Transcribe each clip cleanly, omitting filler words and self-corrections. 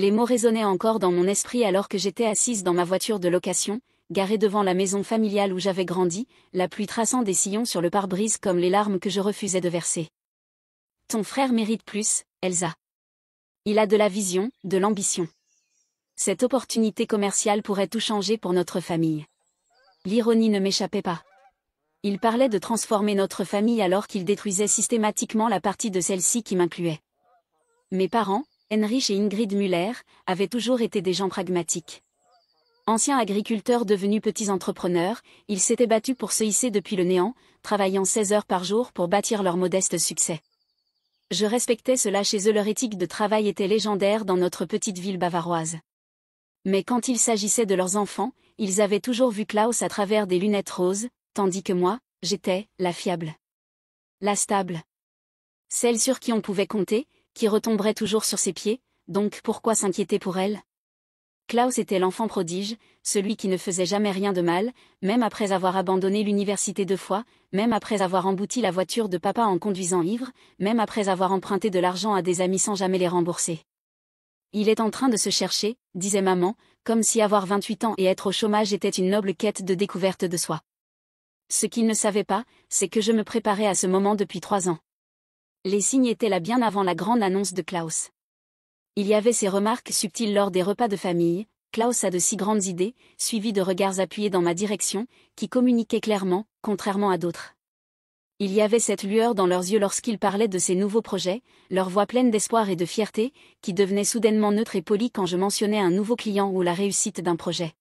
Les mots résonnaient encore dans mon esprit alors que j'étais assise dans ma voiture de location, garée devant la maison familiale où j'avais grandi, la pluie traçant des sillons sur le pare-brise comme les larmes que je refusais de verser. Ton frère mérite plus, Elsa. Il a de la vision, de l'ambition. Cette opportunité commerciale pourrait tout changer pour notre famille. L'ironie ne m'échappait pas. Il parlait de transformer notre famille alors qu'il détruisait systématiquement la partie de celle-ci qui m'incluait. Mes parents, Heinrich et Ingrid Müller, avaient toujours été des gens pragmatiques. Anciens agriculteurs devenus petits entrepreneurs, ils s'étaient battus pour se hisser depuis le néant, travaillant 16 heures par jour pour bâtir leur modeste succès. Je respectais cela chez eux, leur éthique de travail était légendaire dans notre petite ville bavaroise. Mais quand il s'agissait de leurs enfants, ils avaient toujours vu Klaus à travers des lunettes roses, tandis que moi, j'étais la fiable. La stable. Celle sur qui on pouvait compter, qui retomberait toujours sur ses pieds, donc pourquoi s'inquiéter pour elle? Klaus était l'enfant prodige, celui qui ne faisait jamais rien de mal, même après avoir abandonné l'université 2 fois, même après avoir embouti la voiture de papa en conduisant ivre, même après avoir emprunté de l'argent à des amis sans jamais les rembourser. Il est en train de se chercher, disait maman, comme si avoir 28 ans et être au chômage était une noble quête de découverte de soi. Ce qu'il ne savait pas, c'est que je me préparais à ce moment depuis 3 ans. Les signes étaient là bien avant la grande annonce de Klaus. Il y avait ces remarques subtiles lors des repas de famille, Klaus a de si grandes idées, suivies de regards appuyés dans ma direction, qui communiquaient clairement, contrairement à d'autres. Il y avait cette lueur dans leurs yeux lorsqu'ils parlaient de ces nouveaux projets, leur voix pleine d'espoir et de fierté, qui devenait soudainement neutre et polie quand je mentionnais un nouveau client ou la réussite d'un projet.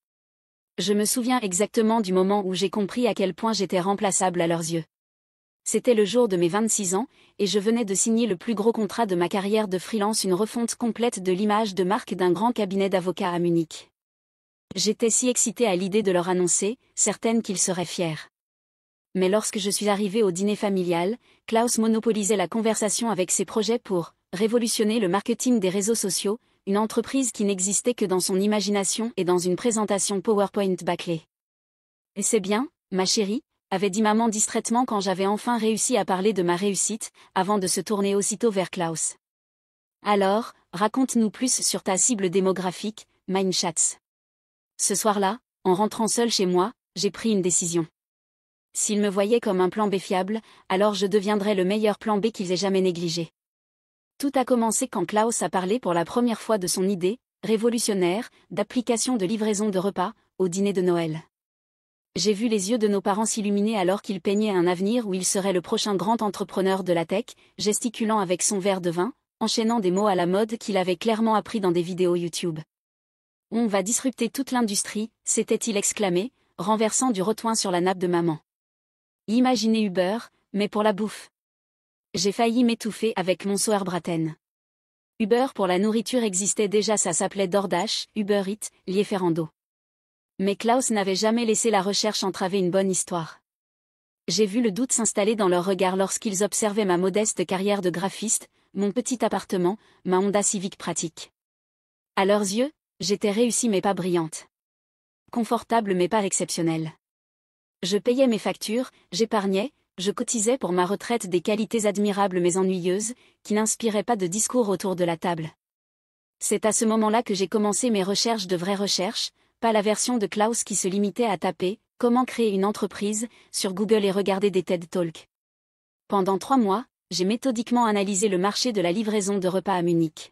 Je me souviens exactement du moment où j'ai compris à quel point j'étais remplaçable à leurs yeux. C'était le jour de mes 26 ans, et je venais de signer le plus gros contrat de ma carrière de freelance, une refonte complète de l'image de marque d'un grand cabinet d'avocats à Munich. J'étais si excitée à l'idée de leur annoncer, certaine qu'ils seraient fiers. Mais lorsque je suis arrivée au dîner familial, Klaus monopolisait la conversation avec ses projets pour révolutionner le marketing des réseaux sociaux, une entreprise qui n'existait que dans son imagination et dans une présentation PowerPoint bâclée. « Et c'est bien, ma chérie ?» avait dit maman distraitement quand j'avais enfin réussi à parler de ma réussite, avant de se tourner aussitôt vers Klaus. « Alors, raconte-nous plus sur ta cible démographique, mein Schatz. » Ce soir-là, en rentrant seule chez moi, j'ai pris une décision. S'ils me voyaient comme un plan B fiable, alors je deviendrais le meilleur plan B qu'ils aient jamais négligé. Tout a commencé quand Klaus a parlé pour la première fois de son idée, révolutionnaire, d'application de livraison de repas, au dîner de Noël. J'ai vu les yeux de nos parents s'illuminer alors qu'il peignait un avenir où il serait le prochain grand entrepreneur de la tech, gesticulant avec son verre de vin, enchaînant des mots à la mode qu'il avait clairement appris dans des vidéos YouTube. « On va disrupter toute l'industrie », s'était-il exclamé, renversant du rotoin sur la nappe de maman. Imaginez Uber, mais pour la bouffe. J'ai failli m'étouffer avec mon Sauerbraten. Uber pour la nourriture existait déjà, ça s'appelait DoorDash, Uber Eats, Lieferando. Mais Klaus n'avait jamais laissé la recherche entraver une bonne histoire. J'ai vu le doute s'installer dans leurs regards lorsqu'ils observaient ma modeste carrière de graphiste, mon petit appartement, ma Honda Civic pratique. À leurs yeux, j'étais réussie mais pas brillante. Confortable mais pas exceptionnelle. Je payais mes factures, j'épargnais, je cotisais pour ma retraite, des qualités admirables mais ennuyeuses, qui n'inspiraient pas de discours autour de la table. C'est à ce moment-là que j'ai commencé mes recherches, de vraies recherches, pas la version de Klaus qui se limitait à taper « Comment créer une entreprise » sur Google et regarder des TED Talks. Pendant 3 mois, j'ai méthodiquement analysé le marché de la livraison de repas à Munich.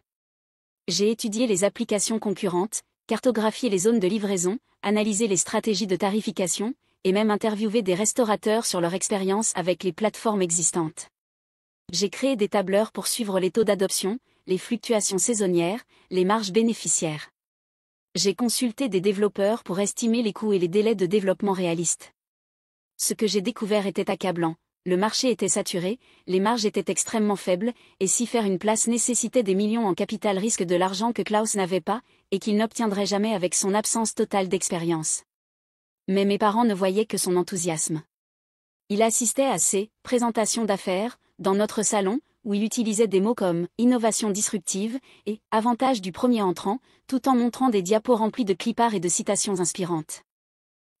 J'ai étudié les applications concurrentes, cartographié les zones de livraison, analysé les stratégies de tarification, et même interviewé des restaurateurs sur leur expérience avec les plateformes existantes. J'ai créé des tableurs pour suivre les taux d'adoption, les fluctuations saisonnières, les marges bénéficiaires. J'ai consulté des développeurs pour estimer les coûts et les délais de développement réalistes. Ce que j'ai découvert était accablant, le marché était saturé, les marges étaient extrêmement faibles, et s'y faire une place nécessitait des millions en capital risque, de l'argent que Klaus n'avait pas, et qu'il n'obtiendrait jamais avec son absence totale d'expérience. Mais mes parents ne voyaient que son enthousiasme. Il assistait à ces présentations d'affaires, dans notre salon, où il utilisait des mots comme « innovation disruptive » et « avantage du premier entrant », tout en montrant des diapos remplis de clipards et de citations inspirantes.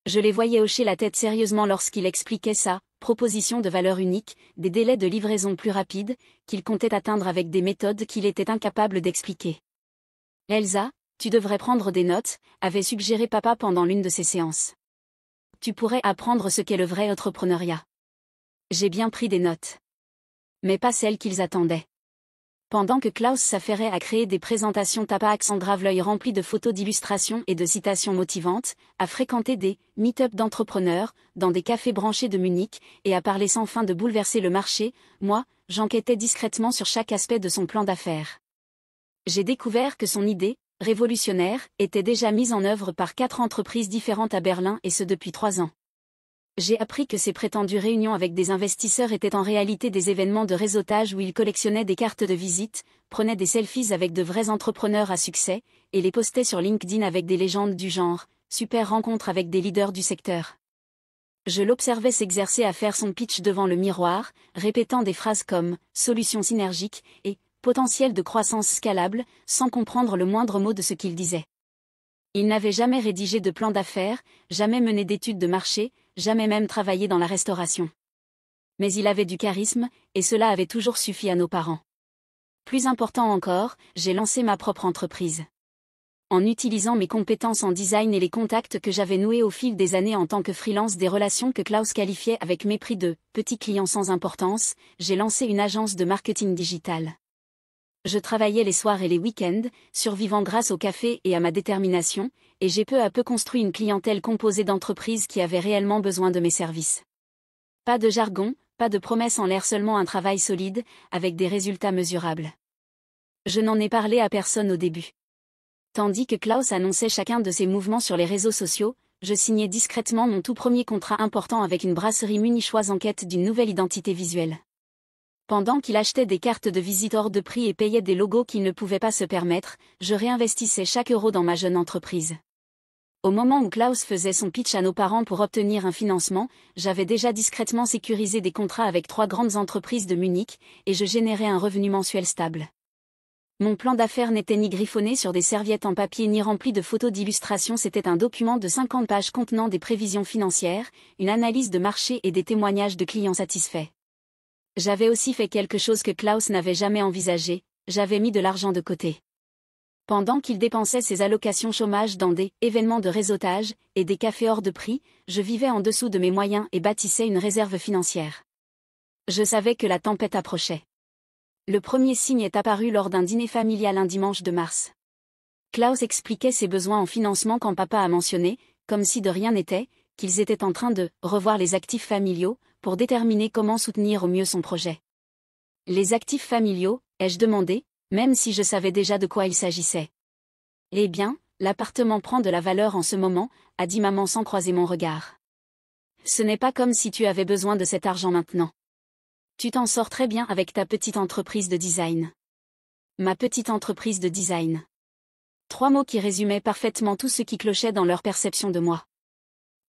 Je les voyais hocher la tête sérieusement lorsqu'il expliquait sa proposition de valeur unique, des délais de livraison plus rapides, qu'il comptait atteindre avec des méthodes qu'il était incapable d'expliquer. Elsa, tu devrais prendre des notes, avait suggéré papa pendant l'une de ses séances. Tu pourrais apprendre ce qu'est le vrai entrepreneuriat. J'ai bien pris des notes. Mais pas celles qu'ils attendaient. Pendant que Klaus s'affairait à créer des présentations, Tapa grave l'œil rempli de photos d'illustrations et de citations motivantes, à fréquenter des meet-up d'entrepreneurs, dans des cafés branchés de Munich, et à parler sans fin de bouleverser le marché, moi, j'enquêtais discrètement sur chaque aspect de son plan d'affaires. J'ai découvert que son idée, révolutionnaire, était déjà mise en œuvre par 4 entreprises différentes à Berlin et ce depuis 3 ans. J'ai appris que ces prétendues réunions avec des investisseurs étaient en réalité des événements de réseautage où il collectionnait des cartes de visite, prenait des selfies avec de vrais entrepreneurs à succès, et les postait sur LinkedIn avec des légendes du genre « super rencontre avec des leaders du secteur ». Je l'observais s'exercer à faire son pitch devant le miroir, répétant des phrases comme « solution synergique » et « potentiel de croissance scalable », sans comprendre le moindre mot de ce qu'il disait. Il n'avait jamais rédigé de plan d'affaires, jamais mené d'études de marché, jamais même travaillé dans la restauration. Mais il avait du charisme, et cela avait toujours suffi à nos parents. Plus important encore, j'ai lancé ma propre entreprise. En utilisant mes compétences en design et les contacts que j'avais noués au fil des années en tant que freelance, des relations que Klaus qualifiait avec mépris de « petits clients sans importance », j'ai lancé une agence de marketing digital. Je travaillais les soirs et les week-ends, survivant grâce au café et à ma détermination, et j'ai peu à peu construit une clientèle composée d'entreprises qui avaient réellement besoin de mes services. Pas de jargon, pas de promesses en l'air, seulement un travail solide, avec des résultats mesurables. Je n'en ai parlé à personne au début. Tandis que Klaus annonçait chacun de ses mouvements sur les réseaux sociaux, je signais discrètement mon tout premier contrat important avec une brasserie munichoise en quête d'une nouvelle identité visuelle. Pendant qu'il achetait des cartes de visite hors de prix et payait des logos qu'il ne pouvait pas se permettre, je réinvestissais chaque euro dans ma jeune entreprise. Au moment où Klaus faisait son pitch à nos parents pour obtenir un financement, j'avais déjà discrètement sécurisé des contrats avec 3 grandes entreprises de Munich, et je générais un revenu mensuel stable. Mon plan d'affaires n'était ni griffonné sur des serviettes en papier ni rempli de photos d'illustration, c'était un document de 50 pages contenant des prévisions financières, une analyse de marché et des témoignages de clients satisfaits. J'avais aussi fait quelque chose que Klaus n'avait jamais envisagé, j'avais mis de l'argent de côté. Pendant qu'il dépensait ses allocations chômage dans des événements de réseautage et des cafés hors de prix, je vivais en dessous de mes moyens et bâtissais une réserve financière. Je savais que la tempête approchait. Le premier signe est apparu lors d'un dîner familial un dimanche de mars. Klaus expliquait ses besoins en financement quand papa a mentionné, comme si de rien n'était, qu'ils étaient en train de revoir les actifs familiaux, pour déterminer comment soutenir au mieux son projet. Les actifs familiaux, ai-je demandé, même si je savais déjà de quoi il s'agissait. Eh bien, l'appartement prend de la valeur en ce moment, a dit maman sans croiser mon regard. Ce n'est pas comme si tu avais besoin de cet argent maintenant. Tu t'en sors très bien avec ta petite entreprise de design. Ma petite entreprise de design. 3 mots qui résumaient parfaitement tout ce qui clochait dans leur perception de moi.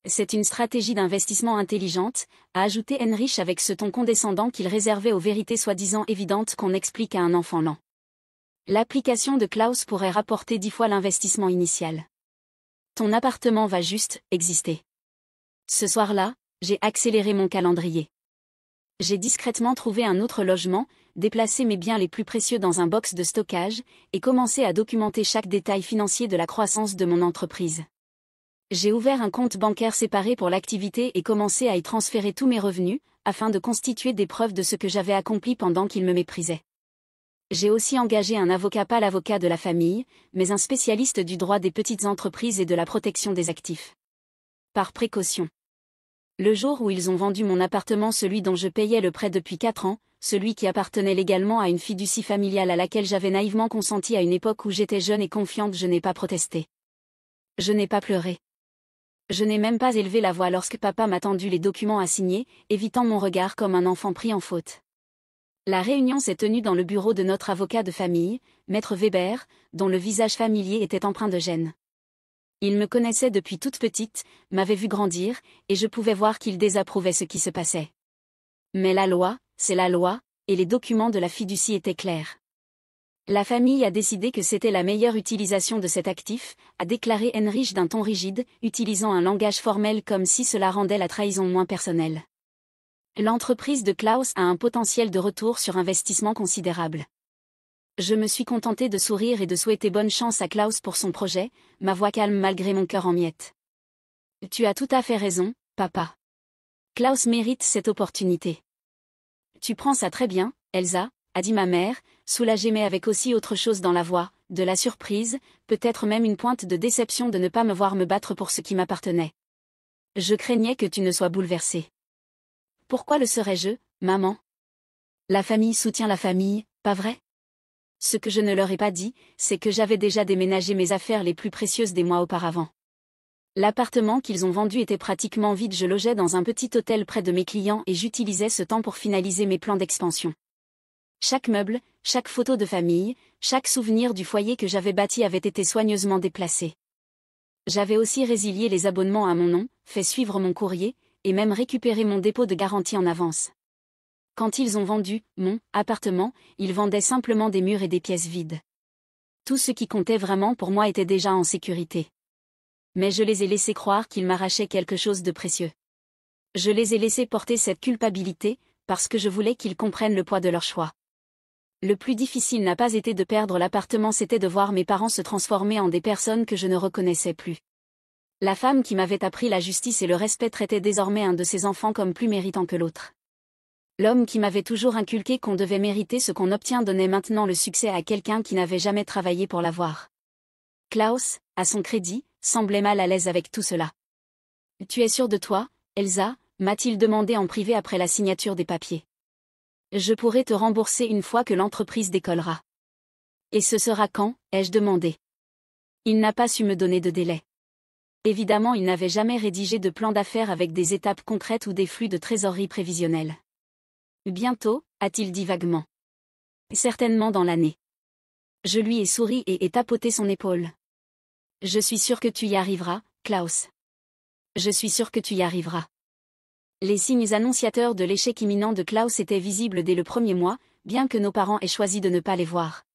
C'est une stratégie d'investissement intelligente, a ajouté Heinrich avec ce ton condescendant qu'il réservait aux vérités soi-disant évidentes qu'on explique à un enfant lent. L'application de Klaus pourrait rapporter 10 fois l'investissement initial. Ton appartement va juste exister. Ce soir-là, j'ai accéléré mon calendrier. J'ai discrètement trouvé un autre logement, déplacé mes biens les plus précieux dans un box de stockage, et commencé à documenter chaque détail financier de la croissance de mon entreprise. J'ai ouvert un compte bancaire séparé pour l'activité et commencé à y transférer tous mes revenus, afin de constituer des preuves de ce que j'avais accompli pendant qu'il me méprisait. J'ai aussi engagé un avocat, pas l'avocat de la famille, mais un spécialiste du droit des petites entreprises et de la protection des actifs. Par précaution. Le jour où ils ont vendu mon appartement, celui dont je payais le prêt depuis 4 ans, celui qui appartenait légalement à une fiducie familiale à laquelle j'avais naïvement consenti à une époque où j'étais jeune et confiante, je n'ai pas protesté. Je n'ai pas pleuré. Je n'ai même pas élevé la voix lorsque papa m'a tendu les documents à signer, évitant mon regard comme un enfant pris en faute. La réunion s'est tenue dans le bureau de notre avocat de famille, Maître Weber, dont le visage familier était empreint de gêne. Il me connaissait depuis toute petite, m'avait vu grandir, et je pouvais voir qu'il désapprouvait ce qui se passait. Mais la loi, c'est la loi, et les documents de la fiducie étaient clairs. La famille a décidé que c'était la meilleure utilisation de cet actif, a déclaré Heinrich d'un ton rigide, utilisant un langage formel comme si cela rendait la trahison moins personnelle. L'entreprise de Klaus a un potentiel de retour sur investissement considérable. Je me suis contentée de sourire et de souhaiter bonne chance à Klaus pour son projet, ma voix calme malgré mon cœur en miettes. Tu as tout à fait raison, papa. Klaus mérite cette opportunité. Tu prends ça très bien, Elsa, a dit ma mère, soulagée mais avec aussi autre chose dans la voix, de la surprise, peut-être même une pointe de déception de ne pas me voir me battre pour ce qui m'appartenait. Je craignais que tu ne sois bouleversée. Pourquoi le serais-je, maman? La famille soutient la famille, pas vrai? Ce que je ne leur ai pas dit, c'est que j'avais déjà déménagé mes affaires les plus précieuses des mois auparavant. L'appartement qu'ils ont vendu était pratiquement vide, je logeais dans un petit hôtel près de mes clients et j'utilisais ce temps pour finaliser mes plans d'expansion. Chaque meuble, chaque photo de famille, chaque souvenir du foyer que j'avais bâti avait été soigneusement déplacé. J'avais aussi résilié les abonnements à mon nom, fait suivre mon courrier, et même récupéré mon dépôt de garantie en avance. Quand ils ont vendu mon appartement, ils vendaient simplement des murs et des pièces vides. Tout ce qui comptait vraiment pour moi était déjà en sécurité. Mais je les ai laissés croire qu'ils m'arrachaient quelque chose de précieux. Je les ai laissés porter cette culpabilité, parce que je voulais qu'ils comprennent le poids de leur choix. Le plus difficile n'a pas été de perdre l'appartement, c'était de voir mes parents se transformer en des personnes que je ne reconnaissais plus. La femme qui m'avait appris la justice et le respect traitait désormais un de ses enfants comme plus méritant que l'autre. L'homme qui m'avait toujours inculqué qu'on devait mériter ce qu'on obtient donnait maintenant le succès à quelqu'un qui n'avait jamais travaillé pour l'avoir. Klaus, à son crédit, semblait mal à l'aise avec tout cela. « Tu es sûre de toi, Elsa ?» m'a-t-il demandé en privé après la signature des papiers. « Je pourrai te rembourser une fois que l'entreprise décollera. »« Et ce sera quand ?» ai-je demandé. Il n'a pas su me donner de délai. Évidemment, il n'avait jamais rédigé de plan d'affaires avec des étapes concrètes ou des flux de trésorerie prévisionnels. « Bientôt » a-t-il dit vaguement. « Certainement dans l'année. » Je lui ai souri et ai tapoté son épaule. « Je suis sûr que tu y arriveras, Klaus. Je suis sûr que tu y arriveras. » Les signes annonciateurs de l'échec imminent de Klaus étaient visibles dès le premier mois, bien que nos parents aient choisi de ne pas les voir.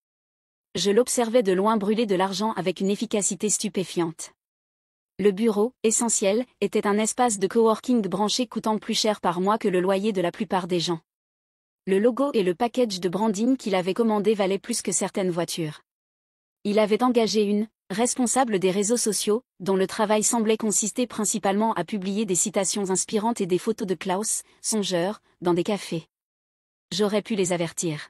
Je l'observais de loin brûler de l'argent avec une efficacité stupéfiante. Le bureau, essentiel, était un espace de coworking branché coûtant plus cher par mois que le loyer de la plupart des gens. Le logo et le package de branding qu'il avait commandé valaient plus que certaines voitures. Il avait engagé une responsable des réseaux sociaux, dont le travail semblait consister principalement à publier des citations inspirantes et des photos de Klaus, songeur, dans des cafés. J'aurais pu les avertir.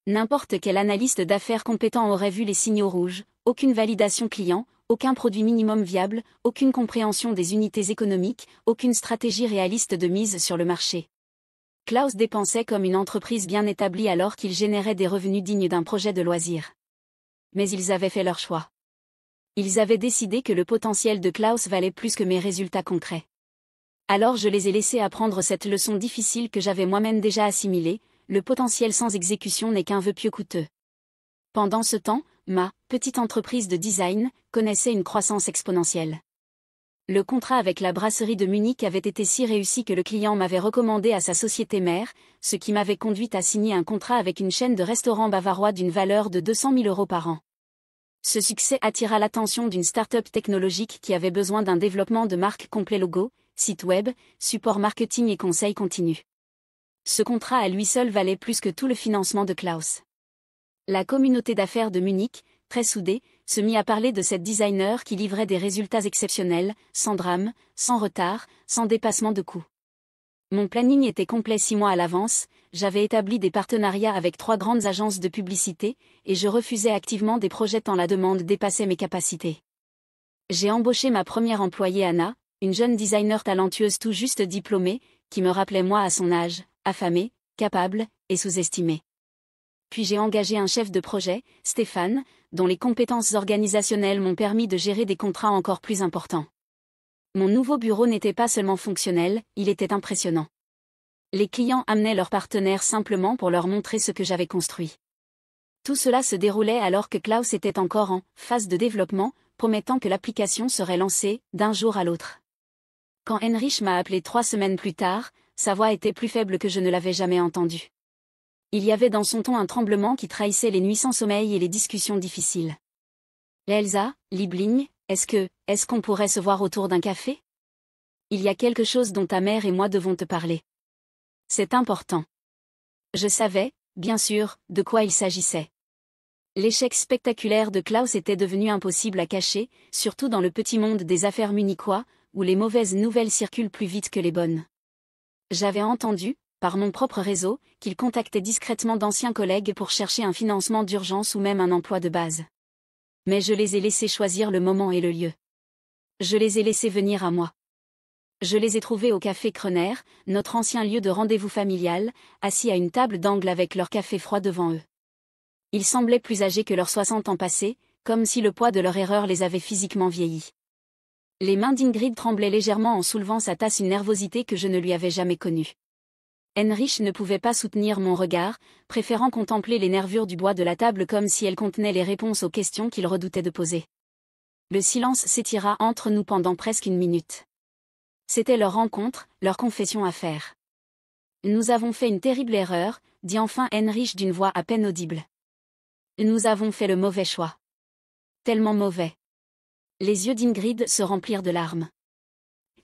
N'importe quel analyste d'affaires compétent aurait vu les signaux rouges, aucune validation client, aucun produit minimum viable, aucune compréhension des unités économiques, aucune stratégie réaliste de mise sur le marché. Klaus dépensait comme une entreprise bien établie alors qu'il générait des revenus dignes d'un projet de loisir. Mais ils avaient fait leur choix. Ils avaient décidé que le potentiel de Klaus valait plus que mes résultats concrets. Alors je les ai laissés apprendre cette leçon difficile que j'avais moi-même déjà assimilée, le potentiel sans exécution n'est qu'un vœu pieux coûteux. Pendant ce temps, ma petite entreprise de design connaissait une croissance exponentielle. Le contrat avec la brasserie de Munich avait été si réussi que le client m'avait recommandé à sa société mère, ce qui m'avait conduite à signer un contrat avec une chaîne de restaurants bavarois d'une valeur de 200 000 € par an. Ce succès attira l'attention d'une start-up technologique qui avait besoin d'un développement de marque complet, logo, site web, support marketing et conseil continu. Ce contrat à lui seul valait plus que tout le financement de Klaus. La communauté d'affaires de Munich, très soudée, se mit à parler de cette designer qui livrait des résultats exceptionnels, sans drame, sans retard, sans dépassement de coûts. Mon planning était complet 6 mois à l'avance, j'avais établi des partenariats avec 3 grandes agences de publicité, et je refusais activement des projets tant la demande dépassait mes capacités. J'ai embauché ma première employée Anna, une jeune designer talentueuse tout juste diplômée, qui me rappelait moi à son âge, affamée, capable, et sous-estimée. Puis j'ai engagé un chef de projet, Stéphane, dont les compétences organisationnelles m'ont permis de gérer des contrats encore plus importants. Mon nouveau bureau n'était pas seulement fonctionnel, il était impressionnant. Les clients amenaient leurs partenaires simplement pour leur montrer ce que j'avais construit. Tout cela se déroulait alors que Klaus était encore en phase de développement, promettant que l'application serait lancée d'un jour à l'autre. Quand Heinrich m'a appelé 3 semaines plus tard, sa voix était plus faible que je ne l'avais jamais entendue. Il y avait dans son ton un tremblement qui trahissait les nuits sans sommeil et les discussions difficiles. « Elsa, Liebling, est-ce qu'on pourrait se voir autour d'un café ? Il y a quelque chose dont ta mère et moi devons te parler. C'est important. » Je savais, bien sûr, de quoi il s'agissait. L'échec spectaculaire de Klaus était devenu impossible à cacher, surtout dans le petit monde des affaires munichois, où les mauvaises nouvelles circulent plus vite que les bonnes. J'avais entendu, par mon propre réseau, qu'il contactait discrètement d'anciens collègues pour chercher un financement d'urgence ou même un emploi de base. Mais je les ai laissés choisir le moment et le lieu. Je les ai laissés venir à moi. Je les ai trouvés au café Krener, notre ancien lieu de rendez-vous familial, assis à une table d'angle avec leur café froid devant eux. Ils semblaient plus âgés que leurs 60 ans passés, comme si le poids de leur erreur les avait physiquement vieillis. Les mains d'Ingrid tremblaient légèrement en soulevant sa tasse, une nervosité que je ne lui avais jamais connue. Heinrich ne pouvait pas soutenir mon regard, préférant contempler les nervures du bois de la table comme si elles contenaient les réponses aux questions qu'il redoutait de poser. Le silence s'étira entre nous pendant presque une minute. C'était leur rencontre, leur confession à faire. Nous avons fait une terrible erreur, dit enfin Heinrich d'une voix à peine audible. Nous avons fait le mauvais choix. Tellement mauvais. Les yeux d'Ingrid se remplirent de larmes.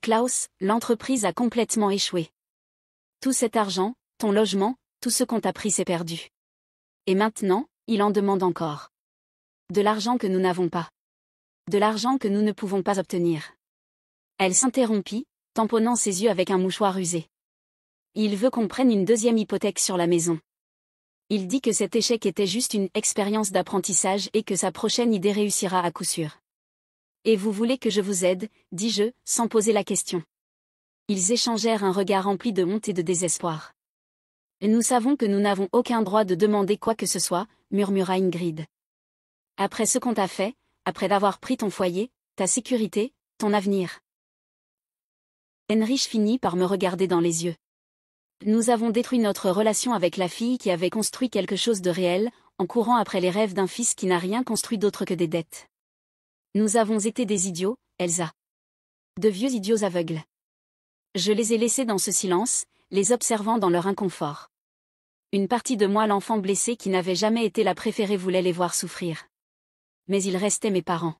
Klaus, l'entreprise a complètement échoué. Tout cet argent, ton logement, tout ce qu'on t'a pris c'est perdu. Et maintenant, il en demande encore. De l'argent que nous n'avons pas. De l'argent que nous ne pouvons pas obtenir. Elle s'interrompit, tamponnant ses yeux avec un mouchoir usé. Il veut qu'on prenne une deuxième hypothèque sur la maison. Il dit que cet échec était juste une expérience d'apprentissage et que sa prochaine idée réussira à coup sûr. Et vous voulez que je vous aide, dis-je, sans poser la question. Ils échangèrent un regard rempli de honte et de désespoir. Nous savons que nous n'avons aucun droit de demander quoi que ce soit, murmura Ingrid. Après ce qu'on t'a fait, après d'avoir pris ton foyer, ta sécurité, ton avenir. Heinrich finit par me regarder dans les yeux. Nous avons détruit notre relation avec la fille qui avait construit quelque chose de réel, en courant après les rêves d'un fils qui n'a rien construit d'autre que des dettes. Nous avons été des idiots, Elsa. De vieux idiots aveugles. Je les ai laissés dans ce silence, les observant dans leur inconfort. Une partie de moi, l'enfant blessé qui n'avait jamais été la préférée, voulait les voir souffrir. Mais ils restaient mes parents.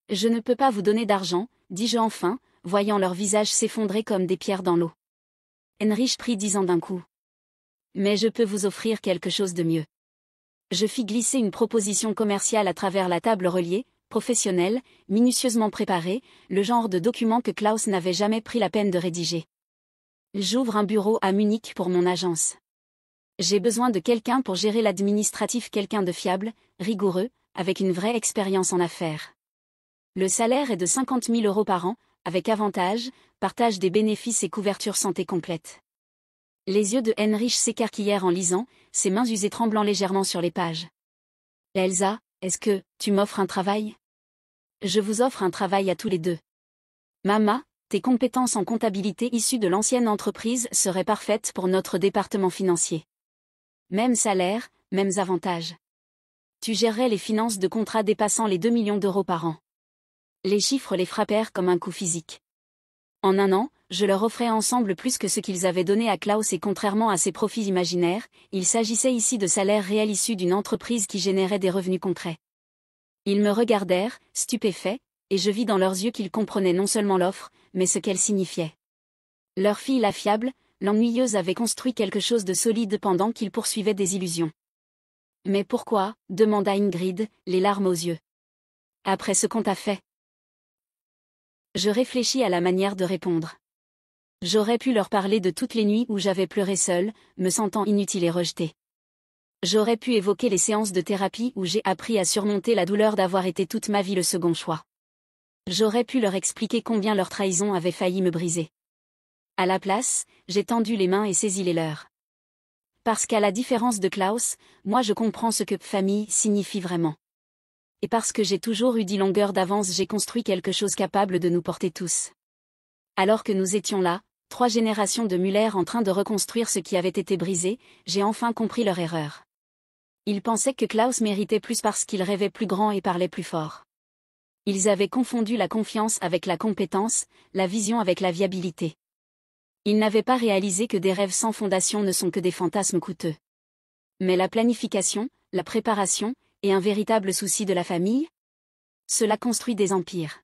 Je ne peux pas vous donner d'argent, dis-je enfin, voyant leur visage s'effondrer comme des pierres dans l'eau. Heinrich prit 10 ans d'un coup. Mais je peux vous offrir quelque chose de mieux. Je fis glisser une proposition commerciale à travers la table reliée, professionnelle, minutieusement préparée, le genre de document que Klaus n'avait jamais pris la peine de rédiger. J'ouvre un bureau à Munich pour mon agence. J'ai besoin de quelqu'un pour gérer l'administratif, quelqu'un de fiable, rigoureux, avec une vraie expérience en affaires. Le salaire est de 50 000 € par an, avec avantages, partage des bénéfices et couverture santé complète. Les yeux de Heinrich s'écarquillèrent en lisant, ses mains usées tremblant légèrement sur les pages. Elsa, est-ce que tu m'offres un travail? Je vous offre un travail à tous les deux. Mama, tes compétences en comptabilité issues de l'ancienne entreprise seraient parfaites pour notre département financier. Même salaire, mêmes avantages. Tu gérerais les finances de contrats dépassant les 2 millions d'euros par an. Les chiffres les frappèrent comme un coup physique. En un an, je leur offrais ensemble plus que ce qu'ils avaient donné à Klaus, et contrairement à ses profits imaginaires, il s'agissait ici de salaires réels issus d'une entreprise qui générait des revenus concrets. Ils me regardèrent, stupéfaits, et je vis dans leurs yeux qu'ils comprenaient non seulement l'offre, mais ce qu'elle signifiait. Leur fille, la fiable, l'ennuyeuse, avait construit quelque chose de solide pendant qu'ils poursuivaient des illusions. Mais pourquoi, demanda Ingrid, les larmes aux yeux. Après ce qu'on t'a fait. Je réfléchis à la manière de répondre. J'aurais pu leur parler de toutes les nuits où j'avais pleuré seule, me sentant inutile et rejetée. J'aurais pu évoquer les séances de thérapie où j'ai appris à surmonter la douleur d'avoir été toute ma vie le second choix. J'aurais pu leur expliquer combien leur trahison avait failli me briser. À la place, j'ai tendu les mains et saisi les leurs. Parce qu'à la différence de Klaus, moi je comprends ce que famille signifie vraiment. Et parce que j'ai toujours eu 10 longueurs d'avance, j'ai construit quelque chose capable de nous porter tous. Alors que nous étions là, 3 générations de Müller en train de reconstruire ce qui avait été brisé, j'ai enfin compris leur erreur. Ils pensaient que Klaus méritait plus parce qu'il rêvait plus grand et parlait plus fort. Ils avaient confondu la confiance avec la compétence, la vision avec la viabilité. Ils n'avaient pas réalisé que des rêves sans fondation ne sont que des fantasmes coûteux. Mais la planification, la préparation, et un véritable souci de la famille? Cela construit des empires.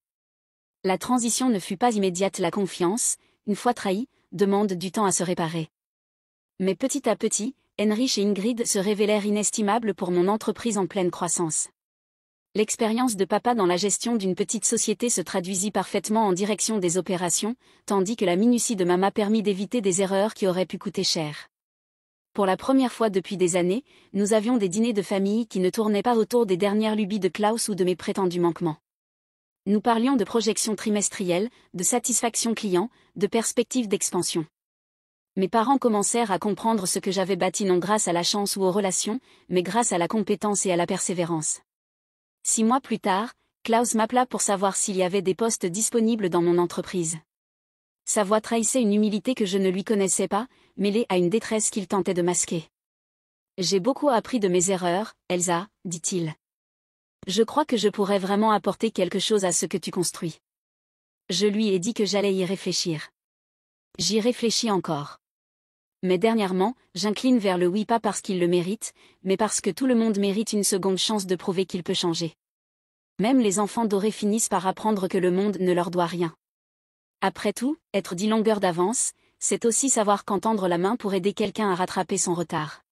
La transition ne fut pas immédiate, la confiance, une fois trahie, demande du temps à se réparer. Mais petit à petit, Heinrich et Ingrid se révélèrent inestimables pour mon entreprise en pleine croissance. L'expérience de papa dans la gestion d'une petite société se traduisit parfaitement en direction des opérations, tandis que la minutie de maman permit d'éviter des erreurs qui auraient pu coûter cher. Pour la première fois depuis des années, nous avions des dîners de famille qui ne tournaient pas autour des dernières lubies de Klaus ou de mes prétendus manquements. Nous parlions de projections trimestrielles, de satisfaction client, de perspectives d'expansion. Mes parents commencèrent à comprendre ce que j'avais bâti non grâce à la chance ou aux relations, mais grâce à la compétence et à la persévérance. 6 mois plus tard, Klaus m'appela pour savoir s'il y avait des postes disponibles dans mon entreprise. Sa voix trahissait une humilité que je ne lui connaissais pas, mêlée à une détresse qu'il tentait de masquer. « J'ai beaucoup appris de mes erreurs, Elsa, dit-il. Je crois que je pourrais vraiment apporter quelque chose à ce que tu construis. » Je lui ai dit que j'allais y réfléchir. J'y réfléchis encore. Mais dernièrement, j'incline vers le oui pas parce qu'il le mérite, mais parce que tout le monde mérite une seconde chance de prouver qu'il peut changer. Même les enfants dorés finissent par apprendre que le monde ne leur doit rien. Après tout, être 10 longueurs d'avance, c'est aussi savoir quand tendre la main pour aider quelqu'un à rattraper son retard.